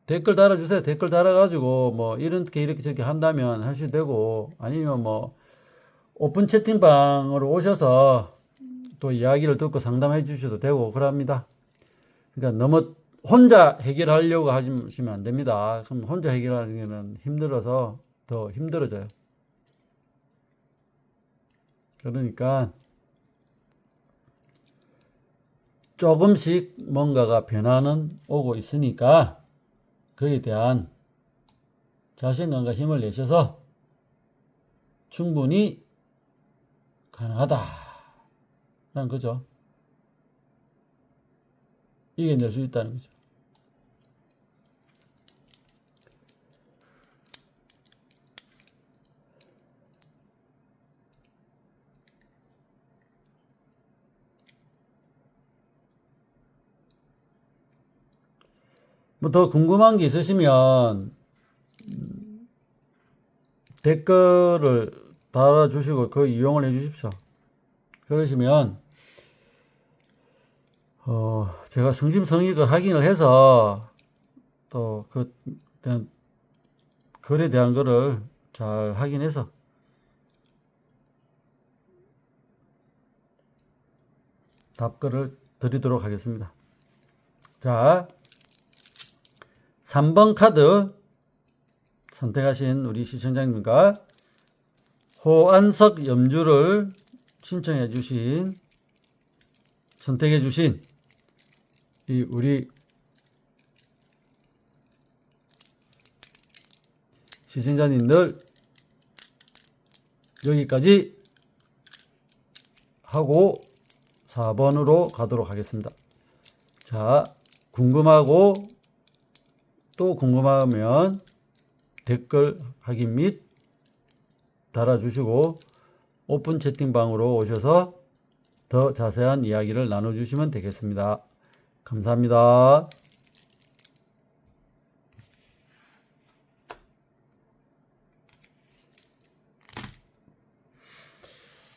댓글 달아주세요. 댓글 달아가지고 뭐 이렇게 저렇게 한다면 하셔도 되고 아니면 뭐 오픈 채팅방으로 오셔서 또 이야기를 듣고 상담해 주셔도 되고 그럽니다. 그러니까 너무 혼자 해결하려고 하시면 안 됩니다. 그럼 혼자 해결하는 게는 힘들어서 더 힘들어져요. 그러니까 조금씩 뭔가가 변화는 오고 있으니까 그에 대한 자신감과 힘을 내셔서 충분히 가능하다라는 거죠. 이겨낼 수 있다는 거죠. 뭐 더 궁금한 게 있으시면 댓글을 달아주시고 그 이용을 해 주십시오. 그러시면 제가 성심성의껏 확인을 해서 또 그 글에 대한 거를 잘 확인해서 답글을 드리도록 하겠습니다. 자, 3번 카드 선택하신 우리 시청자님과 호안석 염주를 신청해 주신 선택해 주신 이 우리 시청자님들 여기까지 하고 4번으로 가도록 하겠습니다. 자, 궁금하고 또 궁금하면 댓글 확인 및 달아주시고 오픈 채팅방으로 오셔서 더 자세한 이야기를 나눠주시면 되겠습니다. 감사합니다.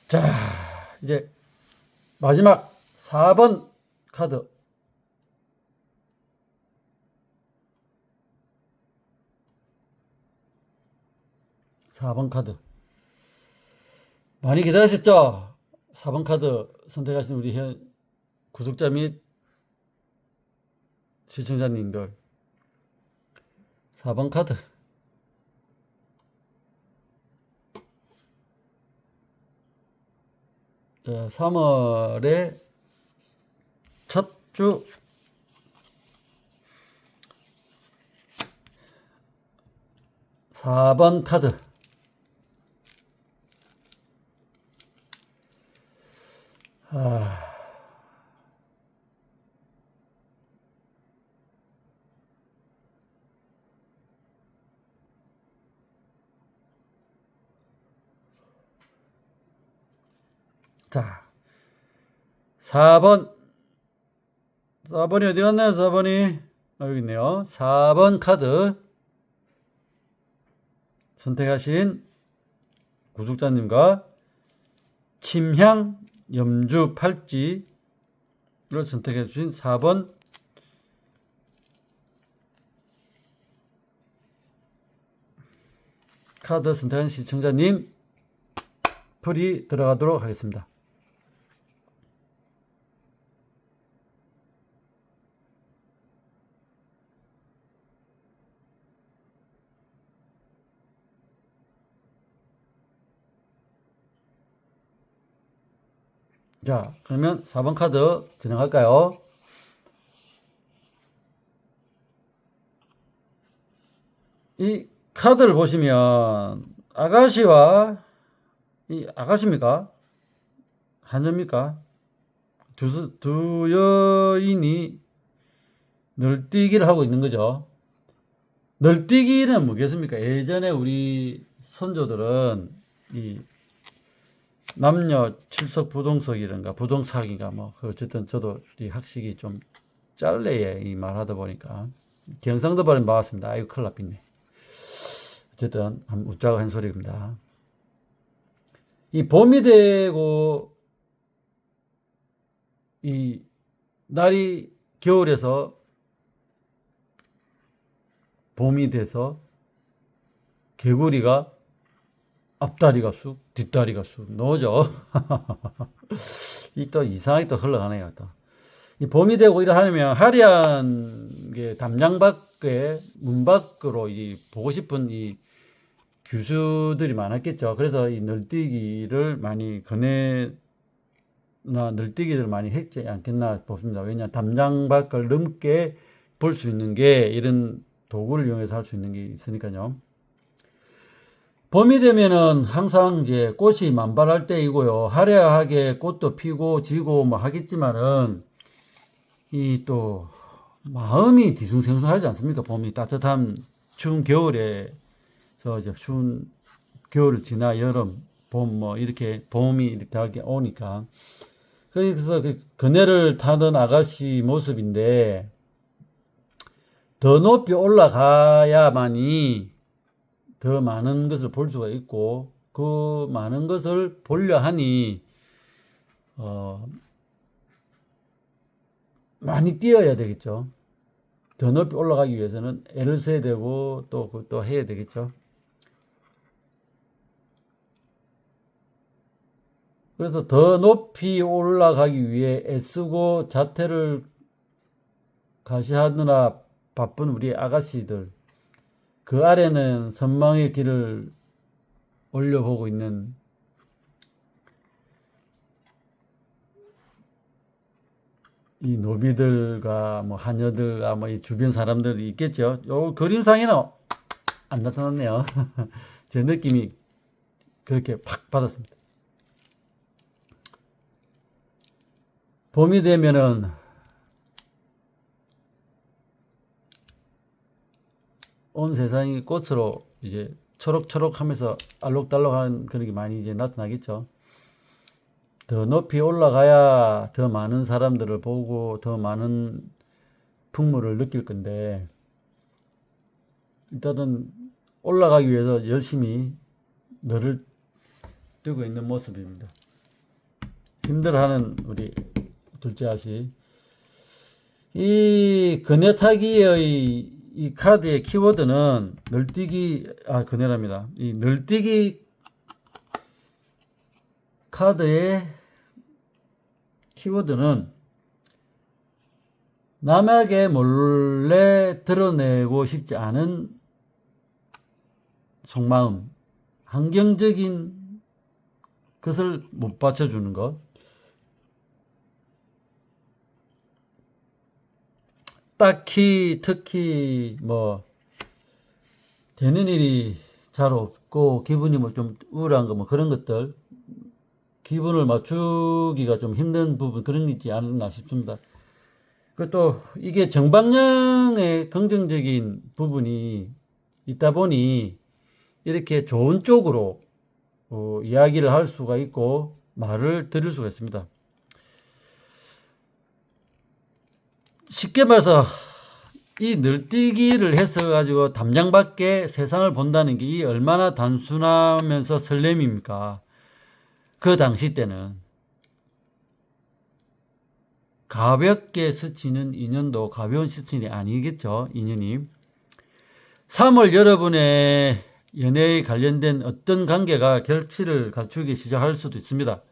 자, 이제 마지막 4번 카드. 많이 기다리셨죠? 4번 카드 선택하신 우리 구독자 및 시청자님들. 4번 카드. 자, 3월의 첫 주 4번 카드. 자, 4번이 어디 갔나요? 4번이 여기 있네요. 4번 카드 선택하신 구독자님과 침향 염주 팔찌를 선택해 주신 4번 카드 선택한 시청자님 풀이 들어가도록 하겠습니다. 자, 그러면 4번 카드 진행할까요? 이 카드를 보시면 아가씨와 이 아가씨입니까? 한여입니까? 두 여인이 널뛰기를 하고 있는 거죠. 널뛰기는 뭐겠습니까? 예전에 우리 선조들은 이 남녀 칠석부동석이란가 부동석인가 뭐 어쨌든 저도 이 학식이 좀 짤래에 이 말하다 보니까 경상도 발음 나왔습니다. 아이고 큰일 났네. 어쨌든 한 웃자고 한 소리입니다. 이 봄이 되고 이 날이 겨울에서 봄이 돼서 개구리가 앞다리가 쑥 뒷다리가 쑥 나오죠. 이 또 이상하게 또 흘러가네요. 또 이 봄이 되고 이러하면 화려한 게 담장 밖에 문 밖으로 이 보고 싶은 이 규수들이 많았겠죠. 그래서 이 널뛰기를 많이 널뛰기를 많이 했지 않겠나 싶습니다. 왜냐 담장 밖을 넘게 볼 수 있는 게 이런 도구를 이용해서 할 수 있는 게 있으니까요. 봄이 되면은 항상 이제 꽃이 만발할 때이고요. 화려하게 꽃도 피고 지고 뭐 하겠지만은 이 또 마음이 뒤숭생숭하지 않습니까? 봄이 따뜻한 추운 겨울에서 이제 추운 겨울을 지나 여름, 봄 뭐 이렇게 봄이 이렇게 오니까 그래서 그 그네를 타던 아가씨 모습인데 더 높이 올라가야만이 더 많은 것을 볼 수가 있고 그 많은 것을 보려 하니 많이 뛰어야 되겠죠. 더 높이 올라가기 위해서는 애를 써야 되고 또 그것도 해야 되겠죠. 그래서 더 높이 올라가기 위해 애쓰고 자태를 가시하느라 바쁜 우리 아가씨들, 그 아래는 선망의 길을 올려보고 있는 이 노비들과 뭐 하녀들과 뭐 이 주변 사람들이 있겠죠. 요 그림상에는 안 나타났네요. 제 느낌이 그렇게 팍 받았습니다. 봄이 되면은 온 세상이 꽃으로 이제 초록초록 하면서 알록달록한 그런 게 많이 이제 나타나겠죠. 더 높이 올라가야 더 많은 사람들을 보고 더 많은 풍물을 느낄 건데, 일단은 올라가기 위해서 열심히 너를 뛰고 있는 모습입니다. 힘들어하는 우리 둘째 아씨. 이 그네타기의 이 카드의 키워드는 널뛰기, 그네랍니다. 이 널뛰기 카드의 키워드는 남에게 몰래 드러내고 싶지 않은 속마음, 환경적인 것을 못 받쳐주는 것. 딱히 특히 뭐 되는 일이 잘 없고 기분이 뭐 좀 우울한 거 뭐 그런 것들, 기분을 맞추기가 좀 힘든 부분, 그런 게 있지 않나 싶습니다. 그또 이게 정방향의 긍정적인 부분이 있다 보니 이렇게 좋은 쪽으로 이야기를 할 수가 있고 말을 들을 수가 있습니다. 쉽게 말해서 이 널뛰기를 해서 가지고 담장 밖에 세상을 본다는 게 얼마나 단순하면서 설렘입니까? 그 당시 때는 가볍게 스치는 인연도 가벼운 스치이 아니겠죠, 인연이. 3월 여러분의 연애에 관련된 어떤 관계가 결실을 갖추기 시작할 수도 있습니다.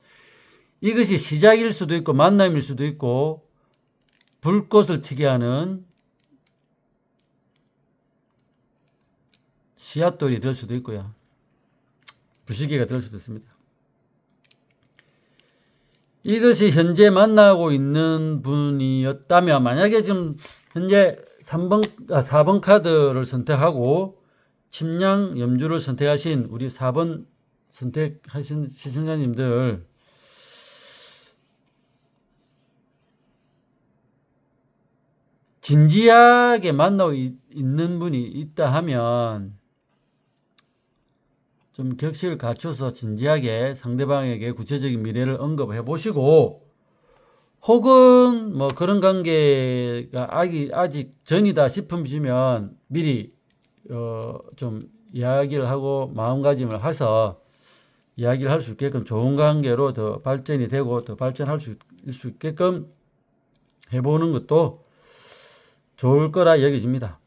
이것이 시작일 수도 있고 만남일 수도 있고 불꽃을 튀게 하는 씨앗돌이 될 수도 있고요. 부시개가 될 수도 있습니다. 이것이 현재 만나고 있는 분이었다면, 만약에 지금 현재 4번 카드를 선택하고 침량 염주를 선택하신 우리 4번 선택하신 시청자님들, 진지하게 만나고 있는 분이 있다 하면 좀 격식을 갖춰서 진지하게 상대방에게 구체적인 미래를 언급해 보시고, 혹은 뭐 그런 관계가 아직 전이다 싶으시면 미리 좀 이야기를 하고 마음가짐을 해서 이야기를 할 수 있게끔 좋은 관계로 더 발전이 되고 더 발전할 수 있게끔 해보는 것도 좋을 거라 여겨집니다.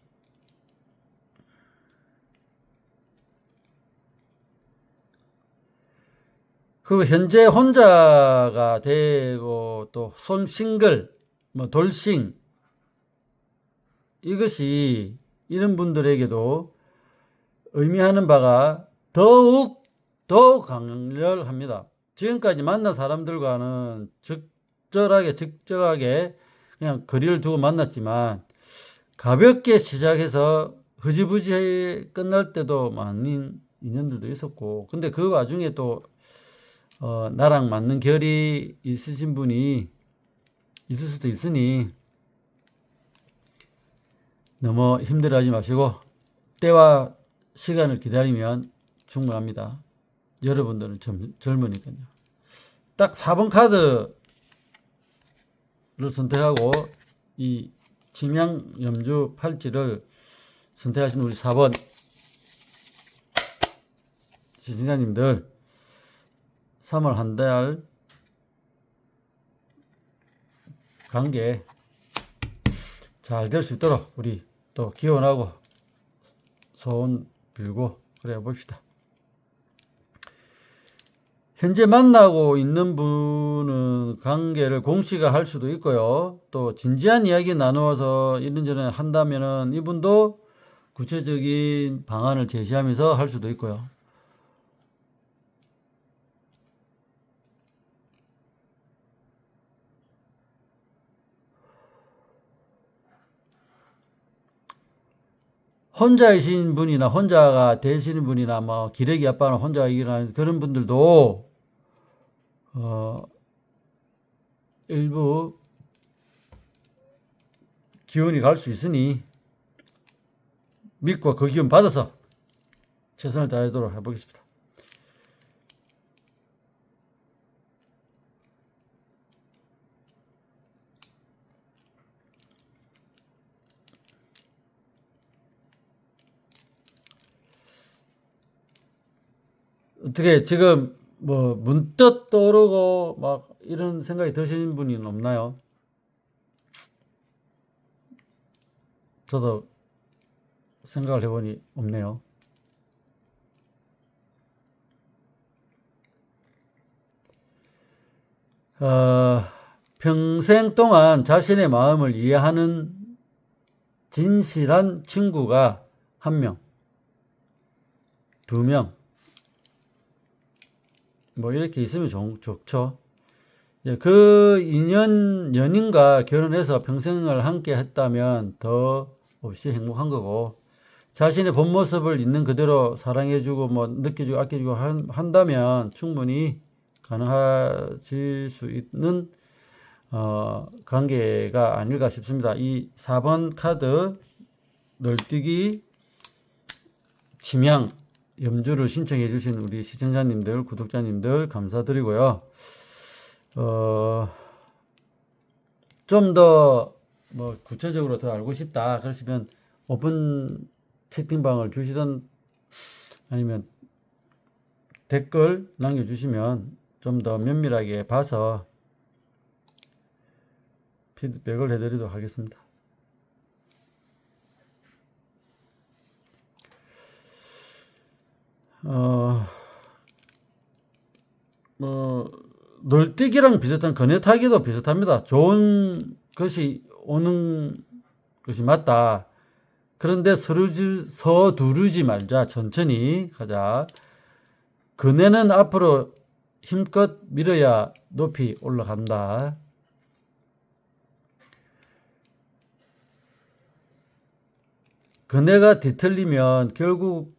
그리고 현재 혼자가 되고 또 싱글, 뭐 돌싱, 이것이 이런 분들에게도 의미하는 바가 더욱 강렬합니다. 지금까지 만난 사람들과는 적절하게 그냥 거리를 두고 만났지만 가볍게 시작해서 흐지부지 끝날 때도 많은 인연들도 있었고, 근데 그 와중에 또 나랑 맞는 결이 있으신 분이 있을 수도 있으니 너무 힘들어하지 마시고 때와 시간을 기다리면 충분합니다. 여러분들은 젊으니까요. 딱 4번 카드를 선택하고 이 침양 염주 팔찌를 선택하신 우리 4번 시청자님들, 3월 한 달 관계 잘 될 수 있도록 우리 또 기원하고 소원 빌고 그래 봅시다. 현재 만나고 있는 분은 관계를 공시할 수도 있고요. 또 진지한 이야기 나누어서 이런저런 한다면은 이분도 구체적인 방안을 제시하면서 할 수도 있고요. 혼자이신 분이나 혼자가 되시는 분이나 뭐 기러기 아빠나 혼자 일하는 그런 분들도 일부 기운이 갈 수 있으니 믿고 그 기운 받아서 최선을 다하도록 해보겠습니다. 어떻게 지금 뭐 문득 떠오르고 막 이런 생각이 드시는 분이 없나요? 저도 생각을 해보니 없네요. 평생 동안 자신의 마음을 이해하는 진실한 친구가 한 명, 두 명, 뭐 이렇게 있으면 좋죠. 그 연인과 결혼해서 평생을 함께 했다면 더 없이 행복한 거고, 자신의 본 모습을 있는 그대로 사랑해주고 뭐 느껴주고 아껴주고 한다면 충분히 가능해질 수 있는 관계가 아닐까 싶습니다. 이 4번 카드 널뛰기 침향 염주를 신청해 주신 우리 시청자님들, 구독자님들 감사드리고요. 좀 더 뭐 구체적으로 더 알고 싶다 그러시면 오픈 채팅방을 주시든 아니면 댓글 남겨주시면 좀 더 면밀하게 봐서 피드백을 해드리도록 하겠습니다. 뭐 널뛰기랑 비슷한 거네 타기도 비슷합니다. 좋은 것이 오는 것이 맞다. 그런데 서두르지 말자. 천천히 가자. 그네는 앞으로 힘껏 밀어야 높이 올라간다. 그네가 뒤틀리면 결국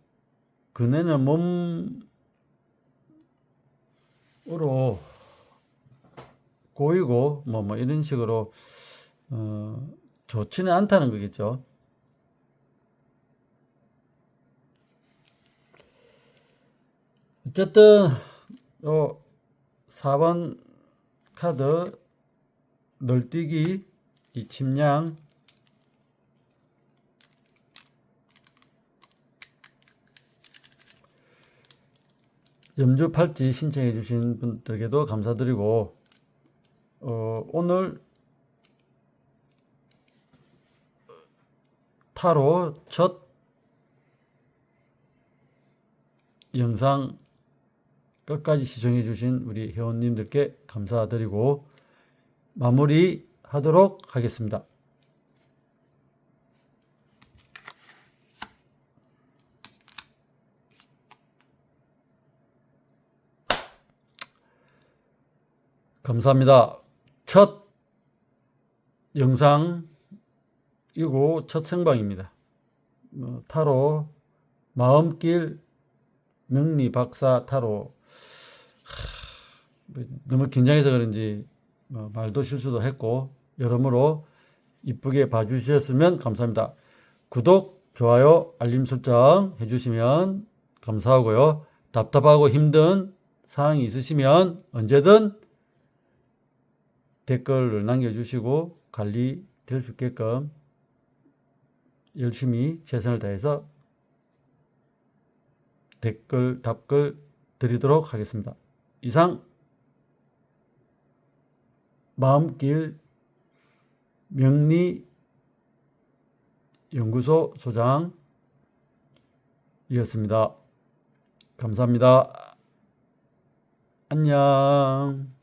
그네는 몸으로 고이고 뭐 이런 식으로 좋지는 않다는 거겠죠. 어쨌든 요 4번 카드 널뛰기 이 침량 염주 팔찌 신청해 주신 분들에게도 감사드리고 오늘 타로 첫 영상 끝까지 시청해 주신 우리 회원님들께 감사드리고 마무리 하도록 하겠습니다. 감사합니다. 첫 영상이고 첫 생방입니다. 타로 마음길 명리 박사 타로 너무 긴장해서 그런지 말도 실수도 했고 여러모로 이쁘게 봐주셨으면 감사합니다. 구독, 좋아요, 알림 설정 해주시면 감사하고요. 답답하고 힘든 사항이 있으시면 언제든 댓글을 남겨주시고 관리될 수 있게끔 열심히 최선을 다해서 댓글, 답글 드리도록 하겠습니다. 이상 마음길 명리 연구소 소장이었습니다. 감사합니다. 안녕.